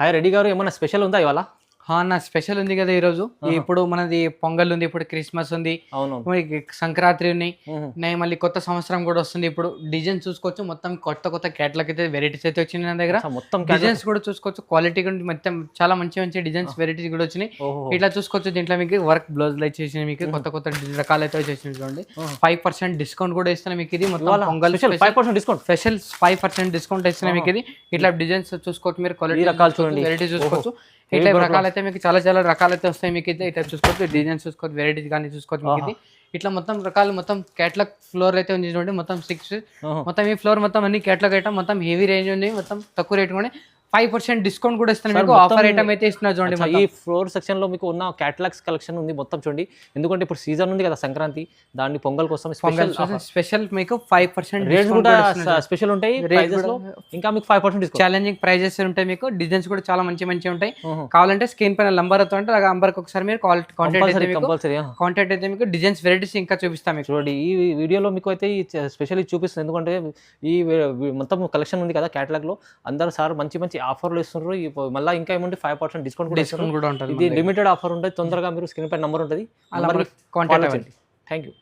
Hi Reddy గారు, ఏమన్నా special ఉందా ఇవాళ? అన్న స్పెషల్ ఉంది కదా ఈరోజు. ఇప్పుడు మనది పొంగల్ ఉంది, ఇప్పుడు క్రిస్మస్ ఉంది, అవును. సంక్రాంతి ఉన్నాయి, మళ్ళీ కొత్త సంవత్సరం కూడా వస్తుంది. ఇప్పుడు డిజైన్ చూసుకోవచ్చు, మొత్తం కొత్త కొత్త కేటలాగ్ అయితే వెరైటీస్ అయితే వచ్చినాయి నా దగ్గర. మొత్తం డిజైన్స్ కూడా చూసుకోవచ్చు, క్వాలిటీ కూడా మొత్తం చాలా మంచి మంచి డిజైన్స్ వెరైటీస్ కూడా వచ్చినాయి. ఇట్లా చూసుకోవచ్చు. దీంట్లో మీకు వర్క్ బ్లౌజ్ వచ్చేసి మీకు కొత్త కొత్త రకాలు అయితే వచ్చేసి చూడండి. 5% డిస్కౌంట్ కూడా ఇస్తున్నాయి మీకు. ఇది మొత్తం pongal special 5% discount, special 5% discount ఇస్తున్నాయి మీకు. ఇది ఇట్లా డిజైన్స్ చూసుకోవచ్చు, మీరు క్వాలిటీ రకాలు చూడండి, వెరైటీ చూసుకోవచ్చు. ఇట్లా రకాలైతే మీకు చాలా చాలా రకాలైతే వస్తాయి మీకు. అయితే ఇట్లా చూసుకోవచ్చు, డిజైన్స్ చూసుకోవచ్చు, వెరైటీస్ కానీ చూసుకోవచ్చు మీకు. ఇది ఇట్లా మొత్తం రకాలు మొత్తం కేటలాగ్ ఫ్లోర్ అయితే ఉంది చూడండి. మొత్తం 6 మొత్తం ఈ ఫ్లోర్ మొత్తం అన్ని కేటలాగ్ ఐటమ్ మొత్తం హెవీ రేంజ్ ఉంది. మొత్తం తక్కువ రేట్ కూడా 5% డిస్కౌంట్ కూడా ఇస్తాను మీకు. ఆఫర్ ఐటమ్ అయితే ఇస్తున్నారు చూడండి. ఈ ఫ్లోర్ సెక్షన్ లో మీకు ఉన్న కేటలాగ్స్ కలెక్షన్ ఉంది మొత్తం చూడండి. ఎందుకంటే ఇప్పుడు సీజన్ ఉంది కదా సంక్రాంతి, దాన్ని పొంగల్ కోసం స్పెషల్ మీకు 5% రేట్స్ కూడా స్పెషల్ ఉంటాయి. ప్రైజెస్ లో ఇంకా మీకు 5% డిస్కౌంట్, ఛాలెంజింగ్ ప్రైజెస్ ఉంటాయి మీకు. డిజైన్స్ కూడా చాలా మంచి మంచి ఉంటాయి. కావాలంటే స్క్రీన్ పైన నంబర్ అవుతా ఉంటే ఆ నంబర్ కి ఒకసారి మీరు కాంటాక్ట్ అయితే మీకు డిజైన్స్ వెరైటీస్ ఇంకా చూపిస్తాం మీకు. చూడండి, ఈ వీడియోలో మీకు అయితే స్పెషల్లీ చూపిస్తుంది. ఎందుకంటే ఈ మొత్తం కలెక్షన్ ఉంది కదా కేటలాగ్ లో, అందరూ సార్ మంచి మంచి ఆఫర్లు ఇస్తున్నారు. మళ్ళీ ఇంకా ఏముంటే 5% డిస్కౌంట్ కూడా ఉంటుంది. ఇది లిమిటెడ్ ఆఫర్ ఉంటుంది. తొందరగా మీరు స్క్రీన్ పై నంబర్ ఉంటుంది, కాంటాక్ట్ అవ్వండి. Thank you.